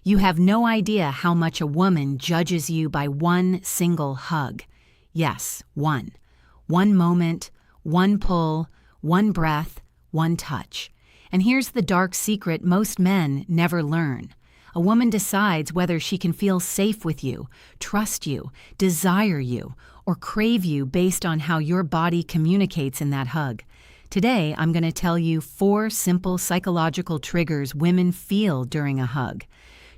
You have no idea how much a woman judges you by one single hug. Yes, one. One moment, one pull, one breath, one touch. And here's the dark secret most men never learn. A woman decides whether she can feel safe with you, trust you, desire you, or crave you based on how your body communicates in that hug. Today, I'm going to tell you 4 simple psychological triggers women feel during a hug.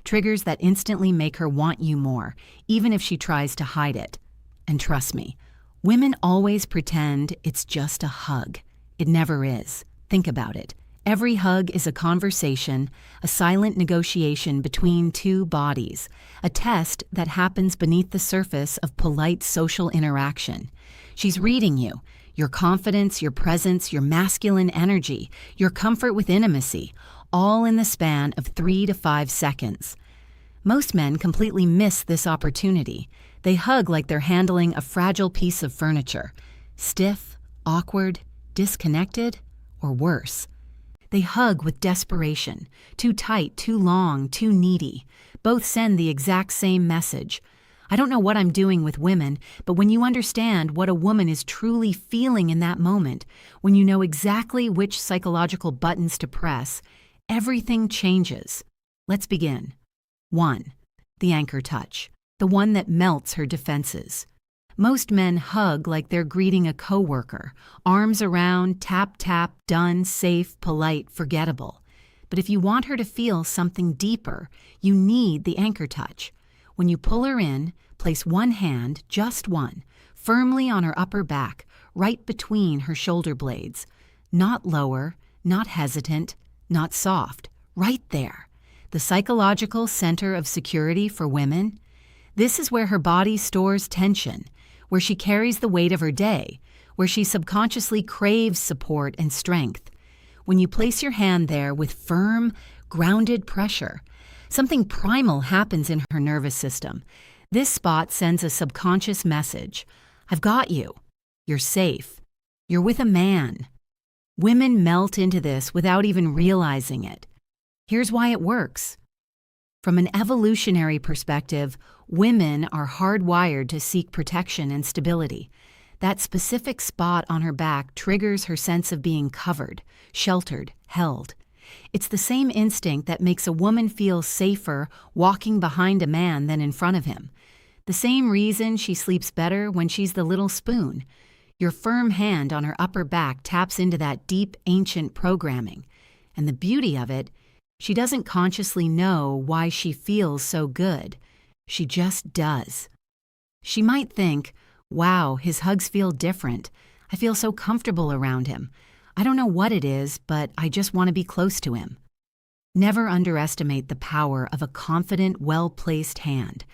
Triggers that instantly make her want you more, even if she tries to hide it. And trust me, women always pretend it's just a hug. It never is. Think about it. Every hug is a conversation, a silent negotiation between two bodies, a test that happens beneath the surface of polite social interaction. She's reading you, your confidence, your presence, your masculine energy, your comfort with intimacy, all in the span of 3 to 5 seconds. Most men completely miss this opportunity. They hug like they're handling a fragile piece of furniture. Stiff, awkward, disconnected, or worse. They hug with desperation, too tight, too long, too needy. Both send the exact same message. I don't know what I'm doing with women, but when you understand what a woman is truly feeling in that moment, when you know exactly which psychological buttons to press, everything changes. Let's begin. 1. The anchor touch, the one that melts her defenses. Most men hug like they're greeting a coworker, arms around, tap, tap, done, safe, polite, forgettable. But if you want her to feel something deeper, you need the anchor touch. When you pull her in, place one hand, just one, firmly on her upper back, right between her shoulder blades. Not lower, not hesitant, not soft, right there. The psychological center of security for women. This is where her body stores tension, where she carries the weight of her day, where she subconsciously craves support and strength. When you place your hand there with firm, grounded pressure, something primal happens in her nervous system. This spot sends a subconscious message. I've got you. You're safe. You're with a man. Women melt into this without even realizing it. Here's why it works. From an evolutionary perspective, women are hardwired to seek protection and stability. That specific spot on her back triggers her sense of being covered, sheltered, held. It's the same instinct that makes a woman feel safer walking behind a man than in front of him. The same reason she sleeps better when she's the little spoon. Your firm hand on her upper back taps into that deep, ancient programming. And the beauty of it, she doesn't consciously know why she feels so good. She just does. She might think, wow, his hugs feel different. I feel so comfortable around him. I don't know what it is, but I just want to be close to him. Never underestimate the power of a confident, well-placed hand.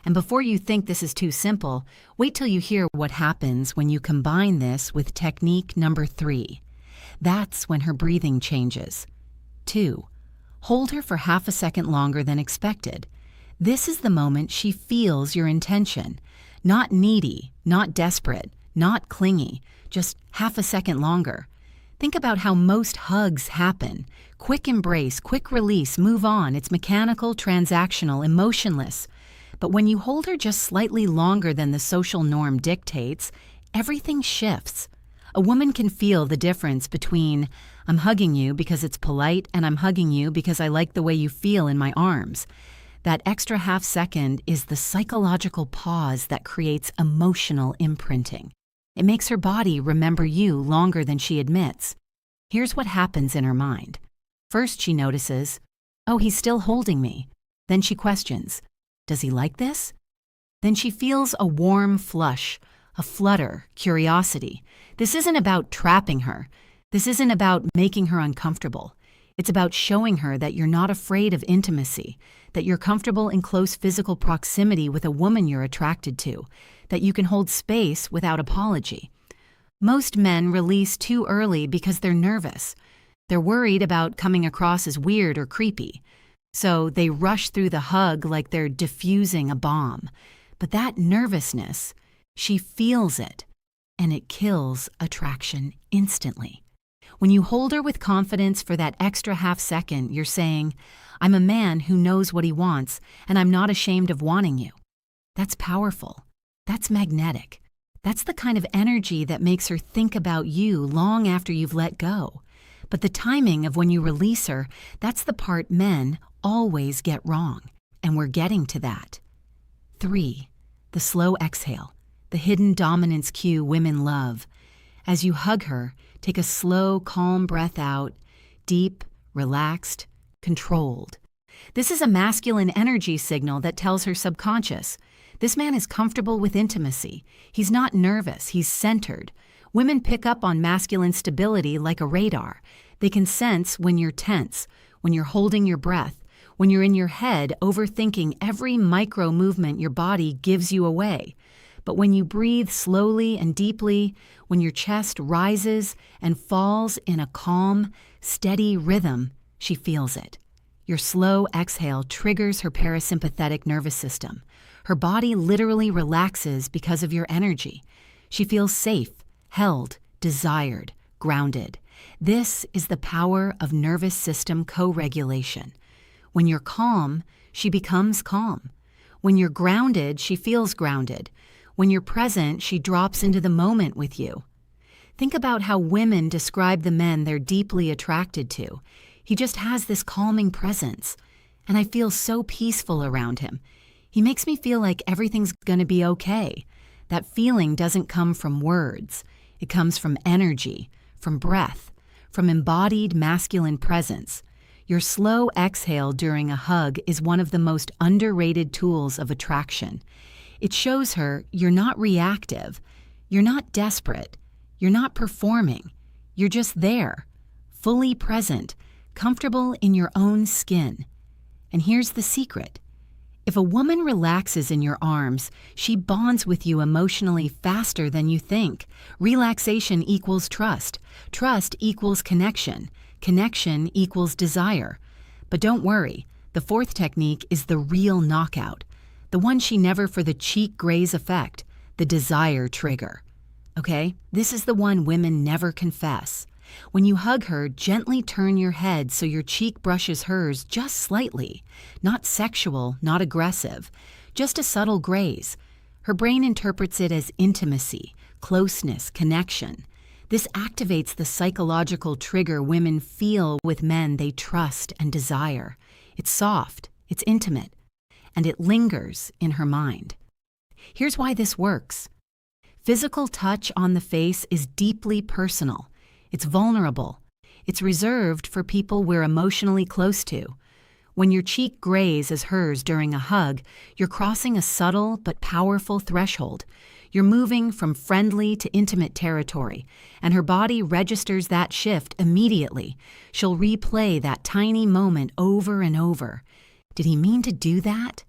And before you think this is too simple, wait till you hear what happens when you combine this with technique number 3. That's when her breathing changes. 2. Hold her for half a second longer than expected. This is the moment she feels your intention. Not needy, not desperate, not clingy, just half a second longer. Think about how most hugs happen. Quick embrace, quick release, move on. It's mechanical, transactional, emotionless. But when you hold her just slightly longer than the social norm dictates, everything shifts. A woman can feel the difference between, I'm hugging you because it's polite and I'm hugging you because I like the way you feel in my arms. That extra half second is the psychological pause that creates emotional imprinting. It makes her body remember you longer than she admits. Here's what happens in her mind. First, she notices, oh, he's still holding me. Then she questions, does he like this? Then she feels a warm flush, a flutter, curiosity. This isn't about trapping her. This isn't about making her uncomfortable. It's about showing her that you're not afraid of intimacy, that you're comfortable in close physical proximity with a woman you're attracted to, that you can hold space without apology. Most men release too early because they're nervous. They're worried about coming across as weird or creepy. So they rush through the hug like they're diffusing a bomb. But that nervousness, she feels it, and it kills attraction instantly. When you hold her with confidence for that extra half second, you're saying, I'm a man who knows what he wants, and I'm not ashamed of wanting you. That's powerful. That's magnetic. That's the kind of energy that makes her think about you long after you've let go. But the timing of when you release her, that's the part men always get wrong. And we're getting to that. 3. The slow exhale, the hidden dominance cue women love. As you hug her, take a slow, calm breath out, deep, relaxed, controlled. This is a masculine energy signal that tells her subconscious, this man is comfortable with intimacy. He's not nervous, he's centered. Women pick up on masculine stability like a radar. They can sense when you're tense, when you're holding your breath, when you're in your head overthinking every micro movement your body gives you away. But when you breathe slowly and deeply, when your chest rises and falls in a calm, steady rhythm, she feels it. Your slow exhale triggers her parasympathetic nervous system. Her body literally relaxes because of your energy. She feels safe, held, desired, grounded. This is the power of nervous system co-regulation. When you're calm, she becomes calm. When you're grounded, she feels grounded. When you're present, she drops into the moment with you. Think about how women describe the men they're deeply attracted to. He just has this calming presence, and I feel so peaceful around him. He makes me feel like everything's going to be okay. That feeling doesn't come from words. It comes from energy, from breath, from embodied masculine presence. Your slow exhale during a hug is one of the most underrated tools of attraction. It shows her you're not reactive, you're not desperate, you're not performing. You're just there, fully present, comfortable in your own skin. And here's the secret. If a woman relaxes in your arms, she bonds with you emotionally faster than you think. Relaxation equals trust. Trust equals connection. Connection equals desire. But don't worry, the fourth technique is the real knockout. The one she never for the cheek graze effect, the desire trigger. Okay, this is the one women never confess. When you hug her, gently turn your head so your cheek brushes hers just slightly. Not sexual, not aggressive, just a subtle graze. Her brain interprets it as intimacy, closeness, connection. This activates the psychological trigger women feel with men they trust and desire. It's soft, it's intimate, and it lingers in her mind. Here's why this works. Physical touch on the face is deeply personal. It's vulnerable. It's reserved for people we're emotionally close to. When your cheek grazes hers during a hug, you're crossing a subtle but powerful threshold. You're moving from friendly to intimate territory, and her body registers that shift immediately. She'll replay that tiny moment over and over. Did he mean to do that?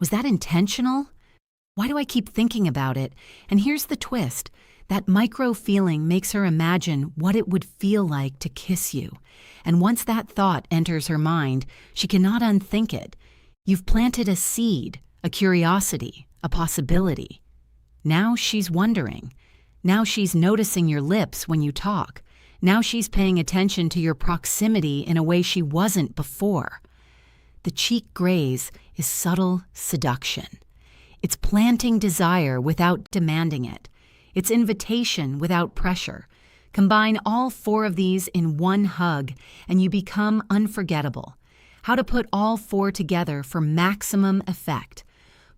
Was that intentional? Why do I keep thinking about it? And here's the twist. That micro feeling makes her imagine what it would feel like to kiss you. And once that thought enters her mind, she cannot unthink it. You've planted a seed, a curiosity, a possibility. Now she's wondering. Now she's noticing your lips when you talk. Now she's paying attention to your proximity in a way she wasn't before. The cheek graze is subtle seduction. It's planting desire without demanding it. It's invitation without pressure. Combine all four of these in one hug, and you become unforgettable. How to put all four together for maximum effect.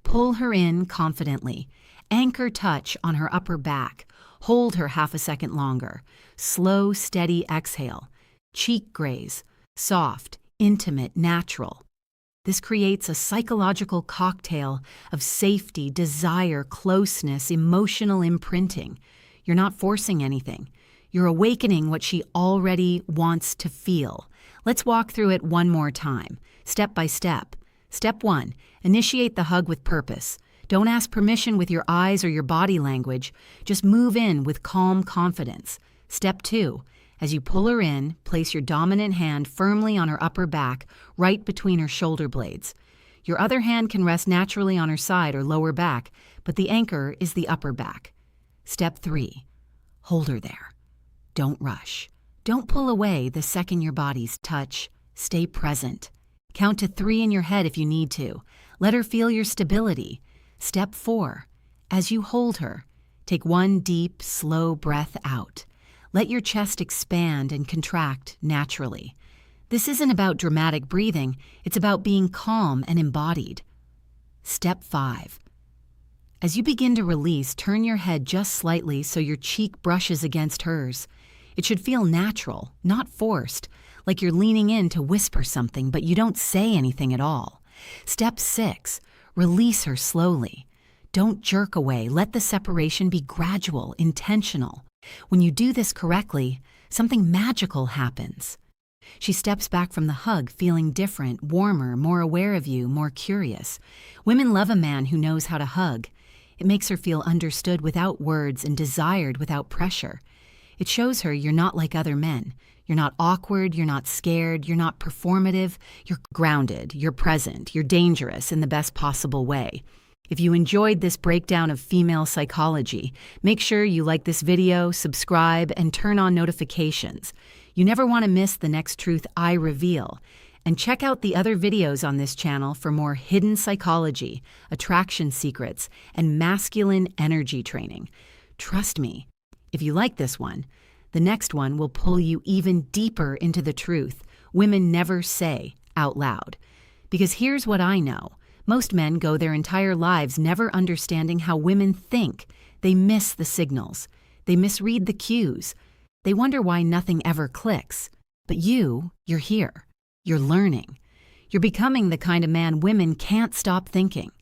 Pull her in confidently. Anchor touch on her upper back. Hold her half a second longer. Slow, steady exhale. Cheek graze. Soft, intimate, natural. This creates a psychological cocktail of safety, desire, closeness, emotional imprinting. You're not forcing anything. You're awakening what she already wants to feel. Let's walk through it one more time, step by step. Step 1, initiate the hug with purpose. Don't ask permission with your eyes or your body language. Just move in with calm confidence. Step 2, as you pull her in, place your dominant hand firmly on her upper back, right between her shoulder blades. Your other hand can rest naturally on her side or lower back, but the anchor is the upper back. Step 3, hold her there. Don't rush. Don't pull away the second your bodies touch. Stay present. Count to 3 in your head if you need to. Let her feel your stability. Step 4. As you hold her, take one deep, slow breath out. Let your chest expand and contract naturally. This isn't about dramatic breathing, it's about being calm and embodied. Step 5. As you begin to release, turn your head just slightly so your cheek brushes against hers. It should feel natural, not forced, like you're leaning in to whisper something, but you don't say anything at all. Step 6. Release her slowly. Don't jerk away. Let the separation be gradual, intentional. When you do this correctly, something magical happens. She steps back from the hug, feeling different, warmer, more aware of you, more curious. Women love a man who knows how to hug. It makes her feel understood without words and desired without pressure. It shows her you're not like other men. You're not awkward, you're not scared, you're not performative. You're grounded, you're present, you're dangerous in the best possible way. If you enjoyed this breakdown of female psychology, make sure you like this video, subscribe, and turn on notifications. You never want to miss the next truth I reveal. And check out the other videos on this channel for more hidden psychology, attraction secrets, and masculine energy training. Trust me, if you like this one, the next one will pull you even deeper into the truth women never say out loud. Because here's what I know. Most men go their entire lives never understanding how women think. They miss the signals. They misread the cues. They wonder why nothing ever clicks. But you're here. You're learning. You're becoming the kind of man women can't stop thinking.